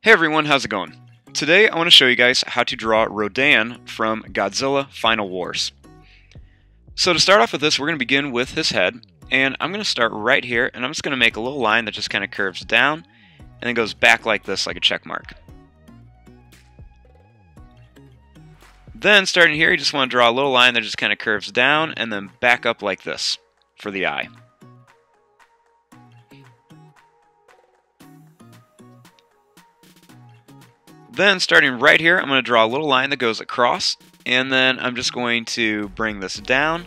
Hey everyone, how's it going? Today I want to show you guys how to draw Rodan from Godzilla Final Wars. So to start off with this, we're going to begin with his head, and I'm going to start right here, and I'm just going to make a little line that just kind of curves down, and then goes back like this, like a check mark. Then starting here, you just want to draw a little line that just kind of curves down, and then back up like this for the eye. Then starting right here, I'm going to draw a little line that goes across, and then I'm just going to bring this down,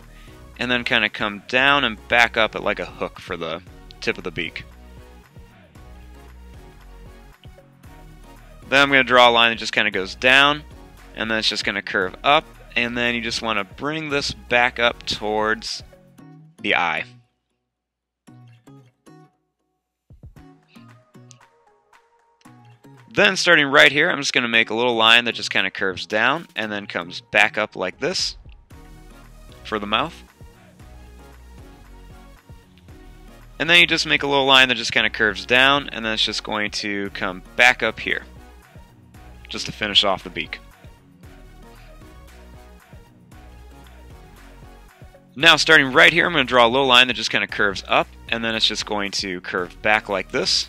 and then kind of come down and back up at like a hook for the tip of the beak. Then I'm going to draw a line that just kind of goes down, and then it's just going to curve up, and then you just want to bring this back up towards the eye. Then starting right here, I'm just going to make a little line that just kind of curves down and then comes back up like this for the mouth. And then you just make a little line that just kind of curves down, and then it's just going to come back up here just to finish off the beak. Now starting right here, I'm going to draw a little line that just kind of curves up, and then it's just going to curve back like this.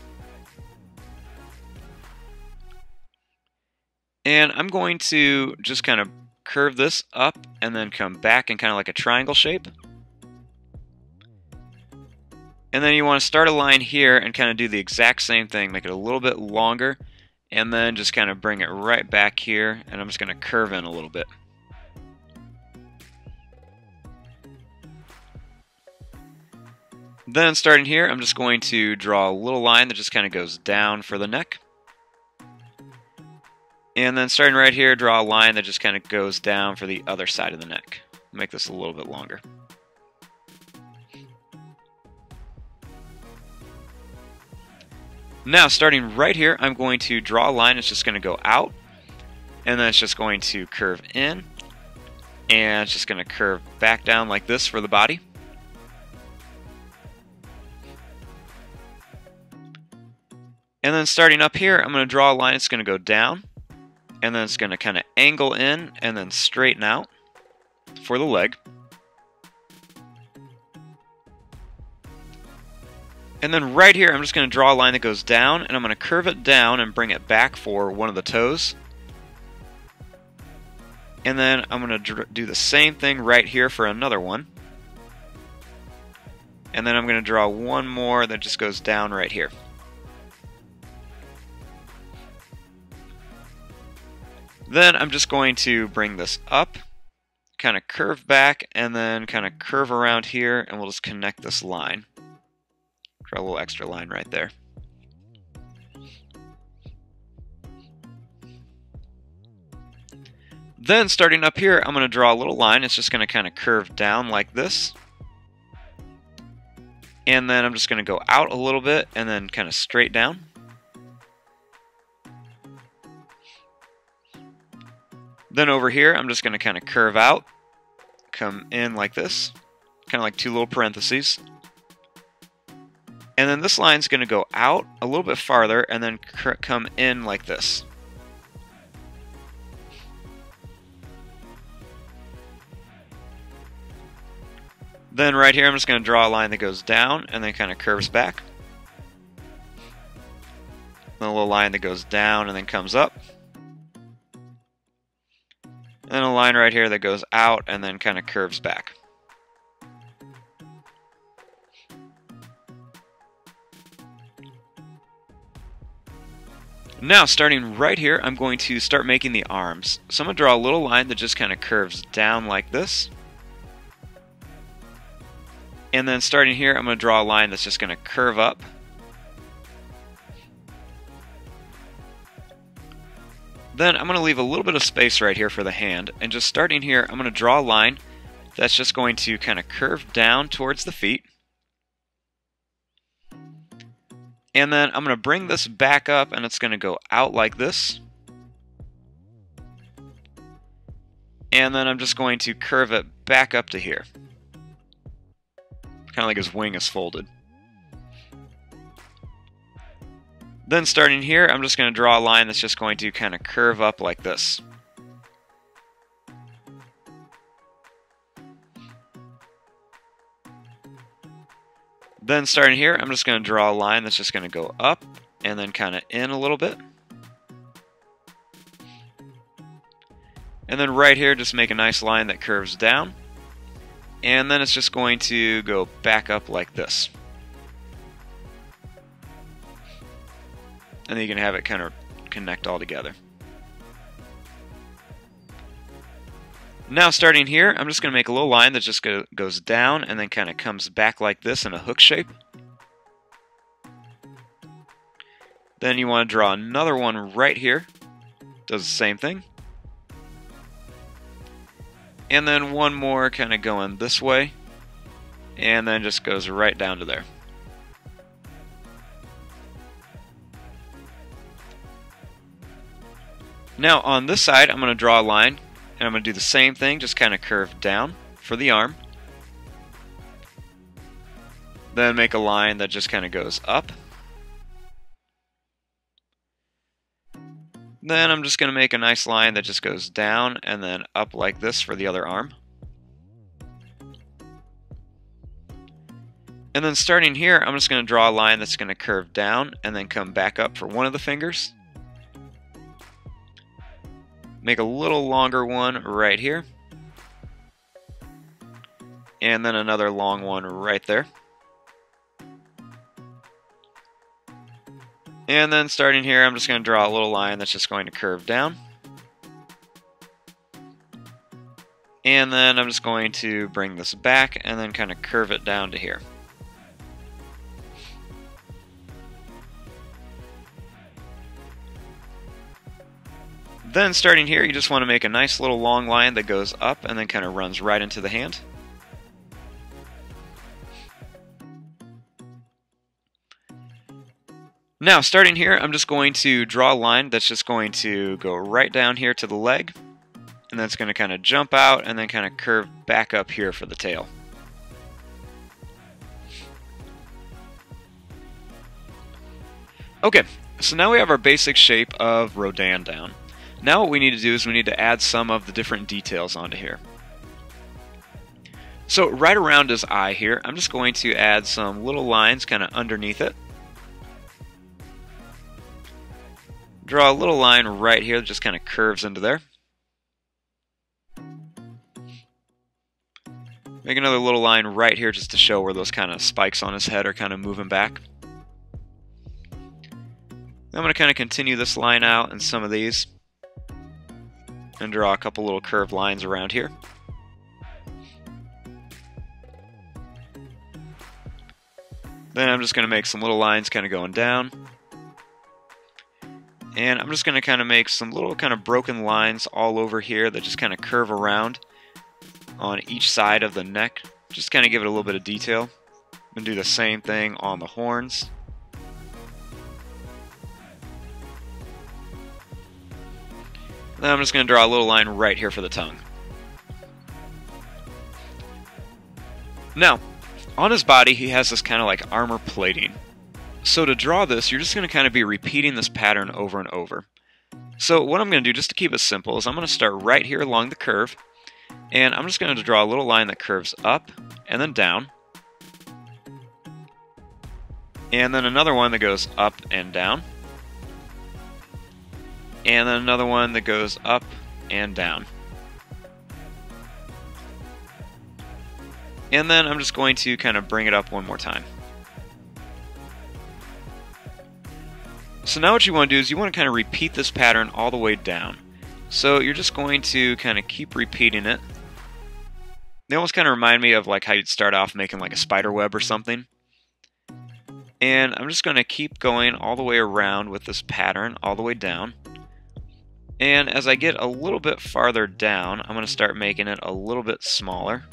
And I'm going to just kind of curve this up and then come back in kind of like a triangle shape. And then you want to start a line here and kind of do the exact same thing, make it a little bit longer, and then just kind of bring it right back here, and I'm just going to curve in a little bit. Then starting here, I'm just going to draw a little line that just kind of goes down for the neck. And then starting right here, draw a line that just kind of goes down for the other side of the neck. Make this a little bit longer. Now starting right here, I'm going to draw a line that's just going to go out, and then it's just going to curve in, and it's just going to curve back down like this for the body. And then starting up here, I'm going to draw a line that's going to go down, and then it's going to kind of angle in and then straighten out for the leg. And then right here, I'm just going to draw a line that goes down, and I'm going to curve it down and bring it back for one of the toes. And then I'm going to do the same thing right here for another one. And then I'm going to draw one more that just goes down right here. Then I'm just going to bring this up, kind of curve back, and then kind of curve around here, and we'll just connect this line. Draw a little extra line right there. Then starting up here, I'm going to draw a little line. It's just going to kind of curve down like this. And then I'm just going to go out a little bit and then kind of straight down. Then over here, I'm just going to kind of curve out, come in like this, kind of like two little parentheses. And then this line's going to go out a little bit farther and then come in like this. Then right here, I'm just going to draw a line that goes down and then kind of curves back. Then a little line that goes down and then comes up. And a line right here that goes out and then kind of curves back. Now, starting right here, I'm going to start making the arms. So I'm going to draw a little line that just kind of curves down like this. And then starting here, I'm going to draw a line that's just going to curve up. Then I'm going to leave a little bit of space right here for the hand, and just starting here, I'm going to draw a line that's just going to kind of curve down towards the feet. And then I'm going to bring this back up, and it's going to go out like this. And then I'm just going to curve it back up to here. Kind of like his wing is folded. Then starting here, I'm just going to draw a line that's just going to kind of curve up like this. Then starting here, I'm just going to draw a line that's just going to go up and then kind of in a little bit. And then right here, just make a nice line that curves down. And then it's just going to go back up like this. And then you can have it kind of connect all together. Now starting here, I'm just going to make a little line that just goes down and then kind of comes back like this in a hook shape. Then you want to draw another one right here. Does the same thing. And then one more kind of going this way. And then just goes right down to there. Now on this side, I'm going to draw a line. And I'm going to do the same thing, just kind of curve down for the arm. Then make a line that just kind of goes up. Then I'm just going to make a nice line that just goes down and then up like this for the other arm. And then starting here, I'm just going to draw a line that's going to curve down and then come back up for one of the fingers. Make a little longer one right here. And then another long one right there. And then starting here, I'm just going to draw a little line that's just going to curve down. And then I'm just going to bring this back and then kind of curve it down to here. Then starting here, you just want to make a nice little long line that goes up and then kind of runs right into the hand. Now starting here, I'm just going to draw a line that's just going to go right down here to the leg. And that's going to kind of jump out and then kind of curve back up here for the tail. Okay, so now we have our basic shape of Rodan down. Now what we need to do is we need to add some of the different details onto here. So right around his eye here, I'm just going to add some little lines kind of underneath it. Draw a little line right here that just kind of curves into there. Make another little line right here just to show where those kind of spikes on his head are kind of moving back. I'm going to kind of continue this line out in some of these and draw a couple little curved lines around here. Then I'm just going to make some little lines kind of going down. And I'm just going to kind of make some little kind of broken lines all over here that just kind of curve around on each side of the neck. Just kind of give it a little bit of detail. And do the same thing on the horns. Then I'm just going to draw a little line right here for the tongue. Now, on his body he has this kind of like armor plating. So to draw this, you're just going to kind of be repeating this pattern over and over. So what I'm going to do, just to keep it simple, is I'm going to start right here along the curve. And I'm just going to draw a little line that curves up and then down. And then another one that goes up and down. And then another one that goes up and down. And then I'm just going to kind of bring it up one more time. So now what you want to do is you want to kind of repeat this pattern all the way down. So you're just going to kind of keep repeating it. They almost kind of remind me of like how you'd start off making like a spider web or something. And I'm just going to keep going all the way around with this pattern all the way down. And as I get a little bit farther down, I'm going to start making it a little bit smaller.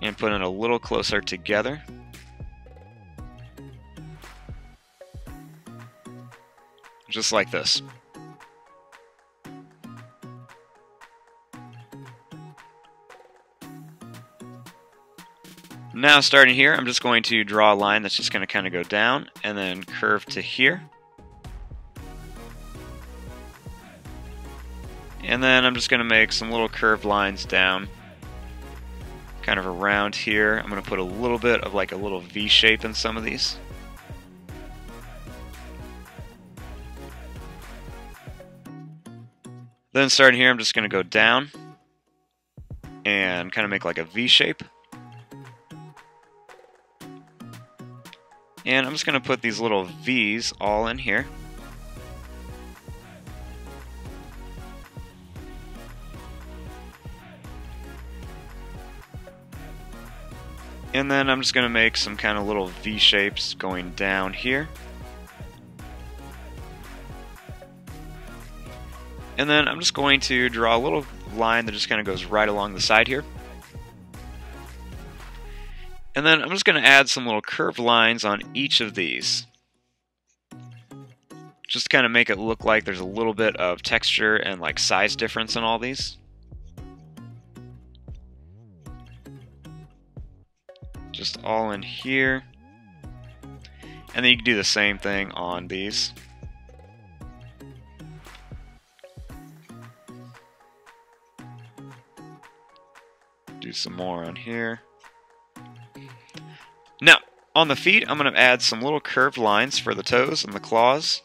And put it a little closer together. Just like this. Now starting here, I'm just going to draw a line that's just going to kind of go down and then curve to here. And then I'm just going to make some little curved lines down, kind of around here. I'm going to put a little bit of like a little V shape in some of these. Then starting here, I'm just going to go down and kind of make like a V shape. And I'm just going to put these little V's all in here. And then I'm just going to make some kind of little V shapes going down here. And then I'm just going to draw a little line that just kind of goes right along the side here. And then I'm just going to add some little curved lines on each of these. Just to kind of make it look like there's a little bit of texture and like size difference in all these. Just all in here. And then you can do the same thing on these. Do some more on here. Now, on the feet, I'm going to add some little curved lines for the toes and the claws.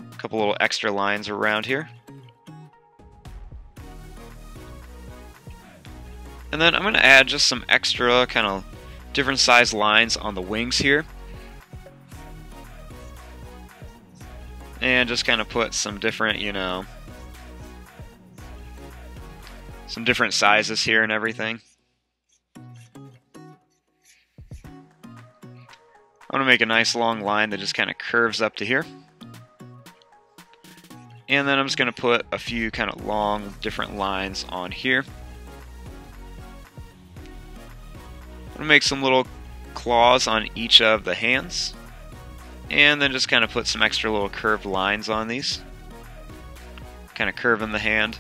A couple little extra lines around here. And then I'm going to add just some extra kind of different size lines on the wings here. And just kind of put some different, some different sizes here and everything. I'm going to make a nice long line that just kind of curves up to here. And then I'm just going to put a few kind of long different lines on here. I'm going to make some little claws on each of the hands. And then just kind of put some extra little curved lines on these. Kind of curving the hand.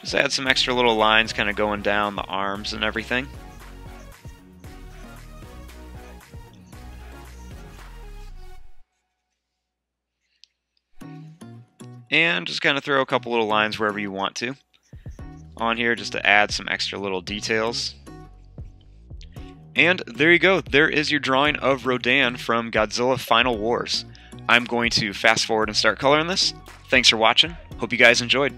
Just add some extra little lines kind of going down the arms and everything. And just kind of throw a couple little lines wherever you want to on here just to add some extra little details. And there you go. There is your drawing of Rodan from Godzilla Final Wars. I'm going to fast forward and start coloring this. Thanks for watching. Hope you guys enjoyed.